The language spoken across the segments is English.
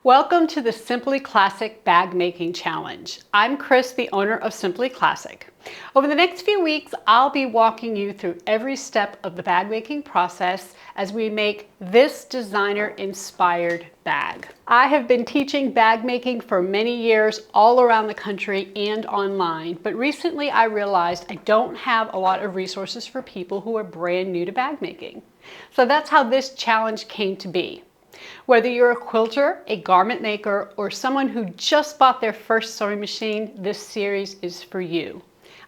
Welcome to the Simply Classic Bag Making Challenge. I'm Chris, the owner of Simply Classic. Over the next few weeks, I'll be walking you through every step of the bag making process as we make this designer-inspired bag. I have been teaching bag making for many years all around the country and online, but recently I realized I don't have a lot of resources for people who are brand new to bag making. So that's how this challenge came to be. Whether you're a quilter, a garment maker, or someone who just bought their first sewing machine, this series is for you.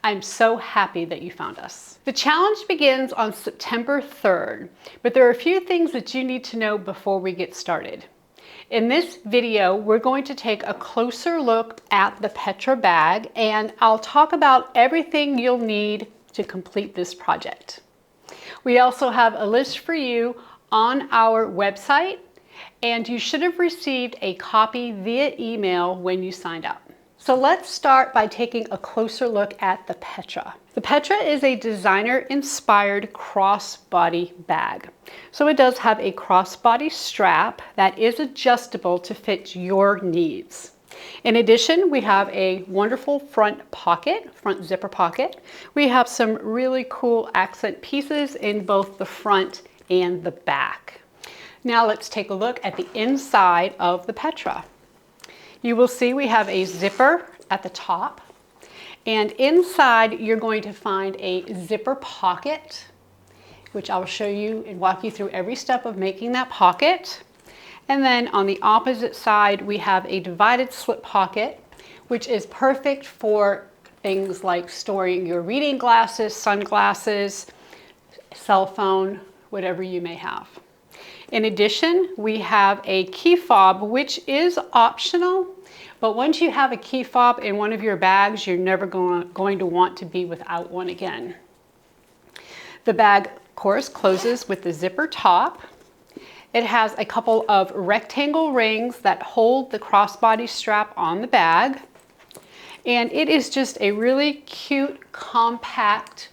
I'm so happy that you found us. The challenge begins on September 3rd, but there are a few things that you need to know before we get started. In this video, we're going to take a closer look at the Petra bag, and I'll talk about everything you'll need to complete this project. We also have a list for you on our website, and you should have received a copy via email when you signed up. So let's start by taking a closer look at the Petra. The Petra is a designer-inspired crossbody bag. So it does have a crossbody strap that is adjustable to fit your needs. In addition, we have a wonderful front zipper pocket. We have some really cool accent pieces in both the front and the back. Now let's take a look at the inside of the Petra. You will see we have a zipper at the top, and inside you're going to find a zipper pocket, which I'll show you and walk you through every step of making that pocket. And then on the opposite side, we have a divided slip pocket, which is perfect for things like storing your reading glasses, sunglasses, cell phone, whatever you may have. In addition, we have a key fob, which is optional, but once you have a key fob in one of your bags, you're never going to want to be without one again. The bag, of course, closes with the zipper top. It has a couple of rectangle rings that hold the crossbody strap on the bag, and it is just a really cute, compact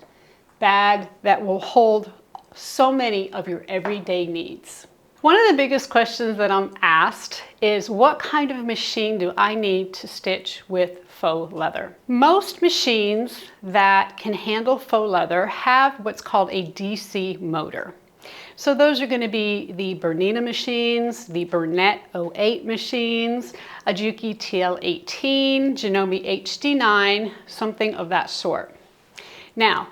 bag that will hold so many of your everyday needs. One of the biggest questions that I'm asked is, what kind of machine do I need to stitch with faux leather? Most machines that can handle faux leather have what's called a DC motor. So those are going to be the Bernina machines, the Burnett 08 machines, a Juki TL18, Janome HD9, something of that sort. Now,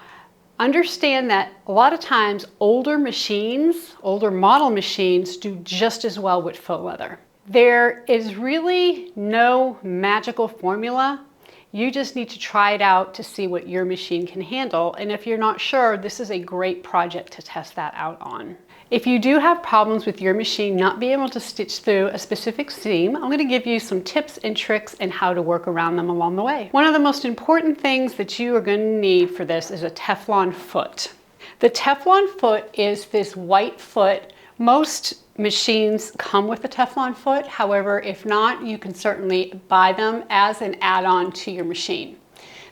understand that a lot of times older model machines do just as well with faux leather. There is really no magical formula. You just need to try it out to see what your machine can handle. And if you're not sure, this is a great project to test that out on. If you do have problems with your machine not being able to stitch through a specific seam, I'm going to give you some tips and tricks and how to work around them along the way. One of the most important things that you are going to need for this is a Teflon foot. The Teflon foot is this white foot. Most machines come with a Teflon foot. However, if not, you can certainly buy them as an add-on to your machine.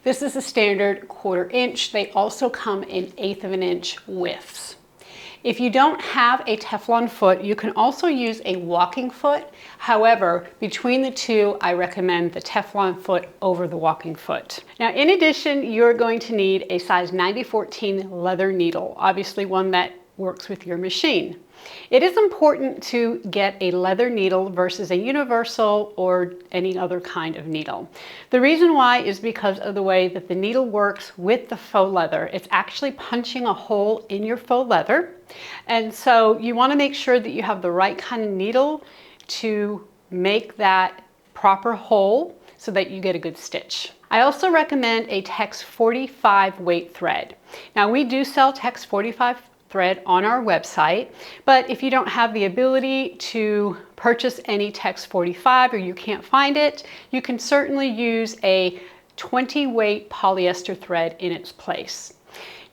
This is a standard 1/4 inch. They also come in 1/8 of an inch widths. If you don't have a Teflon foot, you can also use a walking foot. However, between the two, I recommend the Teflon foot over the walking foot. Now, in addition, you're going to need a size 90/14 leather needle, obviously one that works with your machine. It is important to get a leather needle versus a universal or any other kind of needle. The reason why is because of the way that the needle works with the faux leather. It's actually punching a hole in your faux leather. And so you want to make sure that you have the right kind of needle to make that proper hole so that you get a good stitch. I also recommend a Tex 45 weight thread. Now, we do sell Tex 45 thread on our website, but if you don't have the ability to purchase any Tex 45 or you can't find it, you can certainly use a 20 weight polyester thread in its place.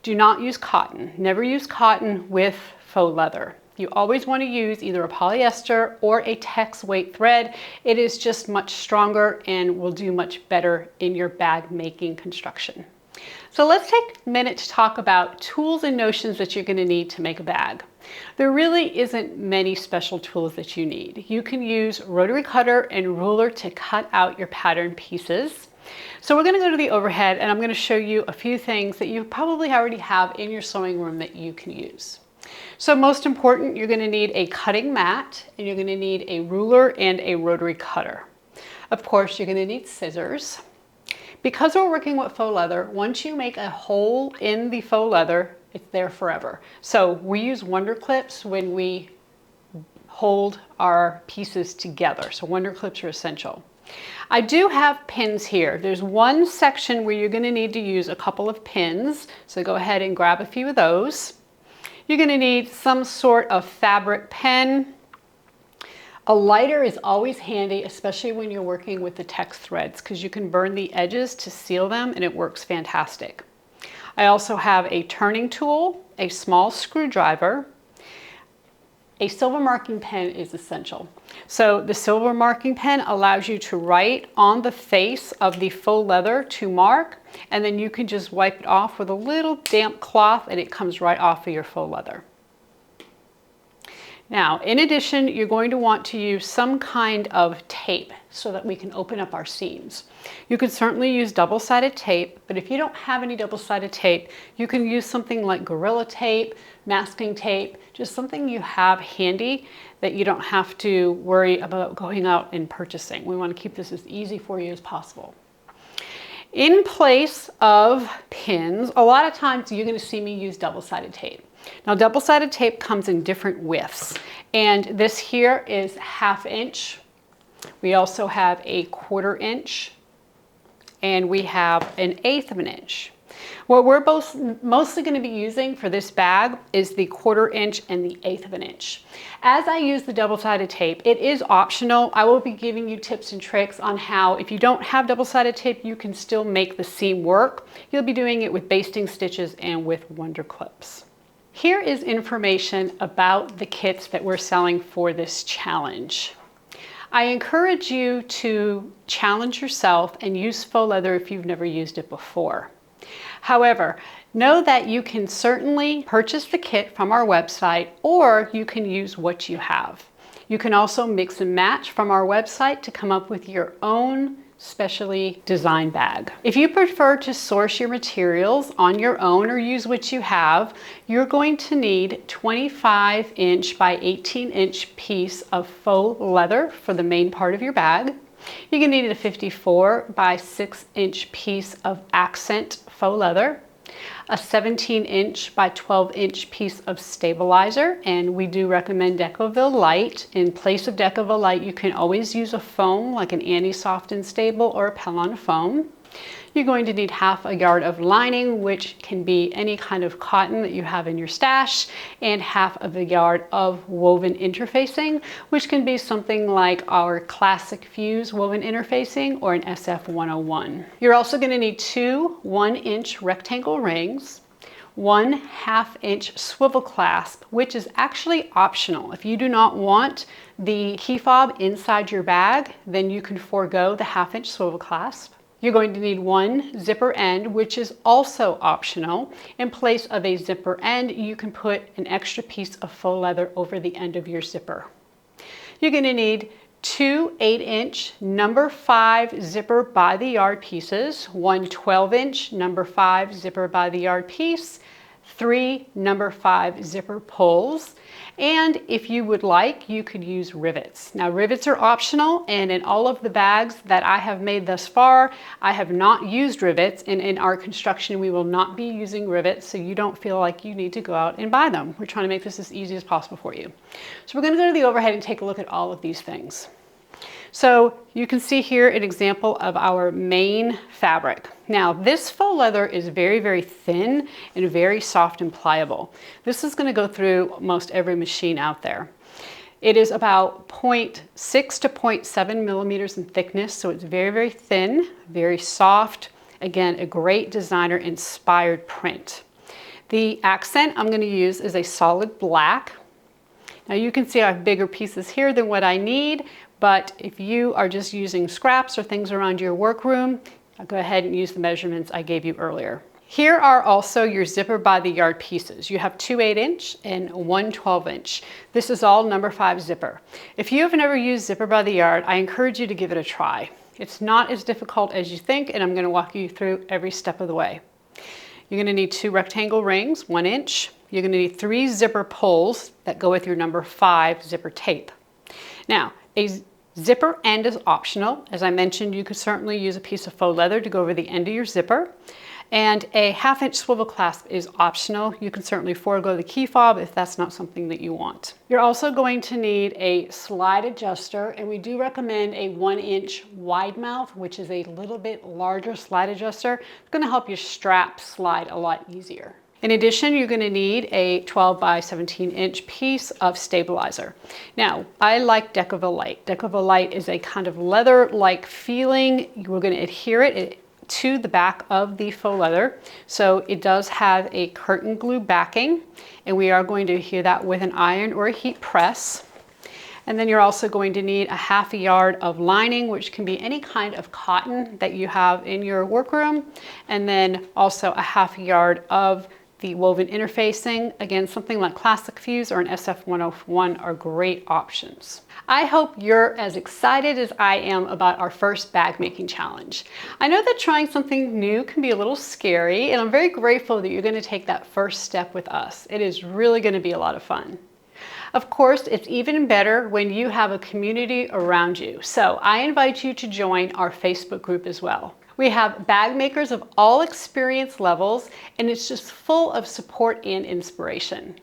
Do not use cotton. Never use cotton with faux leather. You always want to use either a polyester or a Tex weight thread. It is just much stronger and will do much better in your bag making construction. So let's take a minute to talk about tools and notions that you're going to need to make a bag. There really isn't many special tools that you need. You can use rotary cutter and ruler to cut out your pattern pieces. So we're going to go to the overhead and I'm going to show you a few things that you probably already have in your sewing room that you can use. So most important, you're going to need a cutting mat and you're going to need a ruler and a rotary cutter. Of course, you're going to need scissors. Because we're working with faux leather, once you make a hole in the faux leather, it's there forever. So we use wonder clips when we hold our pieces together. So wonder clips are essential. I do have pins here. There's one section where you're going to need to use a couple of pins. So go ahead and grab a few of those. You're going to need some sort of fabric pen. A lighter is always handy, especially when you're working with the text threads, because you can burn the edges to seal them and it works fantastic. I also have a turning tool, a small screwdriver. A silver marking pen is essential. So the silver marking pen allows you to write on the face of the faux leather to mark, and then you can just wipe it off with a little damp cloth and it comes right off of your faux leather. Now, in addition, you're going to want to use some kind of tape so that we can open up our seams. You could certainly use double-sided tape, but if you don't have any double-sided tape, you can use something like Gorilla Tape, masking tape, just something you have handy that you don't have to worry about going out and purchasing. We want to keep this as easy for you as possible. In place of pins, a lot of times you're going to see me use double-sided tape. Now, double-sided tape comes in different widths, and this here is 1/2 inch. We also have a 1/4 inch, and we have an 1/8 of an inch. What we're mostly going to be using for this bag is the 1/4 inch and the 1/8 of an inch. As I use the double-sided tape, it is optional. I will be giving you tips and tricks on how, if you don't have double-sided tape, you can still make the seam work. You'll be doing it with basting stitches and with wonder clips. Here is information about the kits that we're selling for this challenge. I encourage you to challenge yourself and use faux leather if you've never used it before. However, know that you can certainly purchase the kit from our website, or you can use what you have. You can also mix and match from our website to come up with your own specially designed bag. If you prefer to source your materials on your own or use what you have, you're going to need 25 inch by 18 inch piece of faux leather for the main part of your bag. You're going to need a 54 by 6 inch piece of accent faux leather, a 17 inch by 12 inch piece of stabilizer, and we do recommend Decovil Light. In place of Decovil Light, you can always use a foam like an Anti-Soft and Stable or a Pellon foam. You're going to need 1/2 yard of lining, which can be any kind of cotton that you have in your stash, and 1/2 yard of woven interfacing, which can be something like our classic Fuse woven interfacing or an SF 101. You're also going to need 2 1-inch rectangle rings, 1 1/2 inch swivel clasp, which is actually optional. If you do not want the key fob inside your bag, then you can forego the 1/2 inch swivel clasp. You're going to need 1 zipper end, which is also optional. In place of a zipper end, you can put an extra piece of faux leather over the end of your zipper. You're going to need 2 8-inch number 5 zipper by the yard pieces, 1 12-inch number 5 zipper by the yard piece, 3 number 5 zipper pulls, and if you would like, you could use rivets. Now, rivets are optional, and in all of the bags that I have made thus far, I have not used rivets, and in our construction, we will not be using rivets, so you don't feel like you need to go out and buy them. We're trying to make this as easy as possible for you. So we're going to go to the overhead and take a look at all of these things. So you can see here an example of our main fabric. Now, this faux leather is very, very thin and very soft and pliable. This is going to go through most every machine out there. It is about 0.6 to 0.7 millimeters in thickness, so it's very, very thin, very soft. Again, a great designer inspired print. The accent I'm going to use is a solid black. Now you can see I have bigger pieces here than what I need, but if you are just using scraps or things around your workroom, I'll go ahead and use the measurements I gave you earlier. Here are also your zipper by the yard pieces. You have 2 8-inch and 1 12-inch. This is all number 5 zipper. If you have never used zipper by the yard, I encourage you to give it a try. It's not as difficult as you think, and I'm going to walk you through every step of the way. You're going to need 2 rectangle rings, 1 inch. You're going to need 3 zipper pulls that go with your number 5 zipper tape. Now, a zipper end is optional. As I mentioned, you could certainly use a piece of faux leather to go over the end of your zipper. And a 1/2-inch swivel clasp is optional. You can certainly forego the key fob if that's not something that you want. You're also going to need a slide adjuster, and we do recommend a 1-inch wide mouth, which is a little bit larger slide adjuster. It's going to help your strap slide a lot easier. In addition, you're going to need a 12 by 17-inch piece of stabilizer. Now, I like Decovillite. Decovillite is a kind of leather-like feeling. We're going to adhere it to the back of the faux leather. So it does have a curtain glue backing, and we are going to adhere that with an iron or a heat press. And then you're also going to need a 1/2 yard of lining, which can be any kind of cotton that you have in your workroom. And then also a 1/2 yard of the woven interfacing. Again, something like Classic Fuse or an SF101 are great options. I hope you're as excited as I am about our first bag making challenge. I know that trying something new can be a little scary, and I'm very grateful that you're going to take that first step with us. It is really going to be a lot of fun. Of course, it's even better when you have a community around you. So I invite you to join our Facebook group as well. We have bag makers of all experience levels, and it's just full of support and inspiration.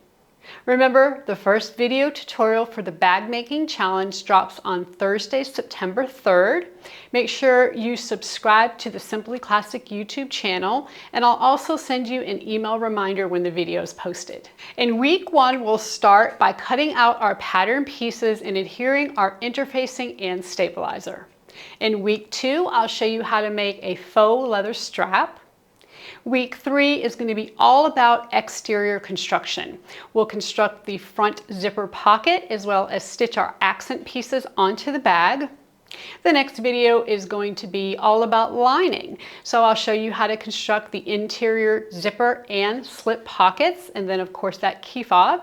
Remember, the first video tutorial for the bag making challenge drops on Thursday, September 3rd. Make sure you subscribe to the Simply Classic YouTube channel, and I'll also send you an email reminder when the video is posted. In week 1, we'll start by cutting out our pattern pieces and adhering our interfacing and stabilizer. In week 2, I'll show you how to make a faux leather strap. Week 3 is going to be all about exterior construction. We'll construct the front zipper pocket as well as stitch our accent pieces onto the bag. The next video is going to be all about lining. So I'll show you how to construct the interior zipper and slip pockets, and then of course that key fob.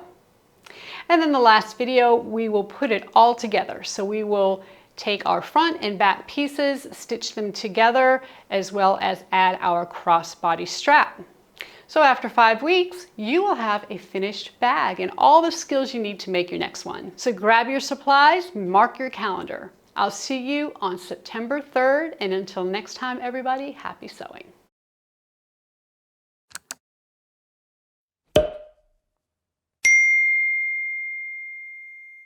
And then the last video, we will put it all together. So we will take our front and back pieces, stitch them together, as well as add our crossbody strap. So after 5 weeks, you will have a finished bag and all the skills you need to make your next one. So grab your supplies, mark your calendar. I'll see you on September 3rd, and until next time, everybody, happy sewing.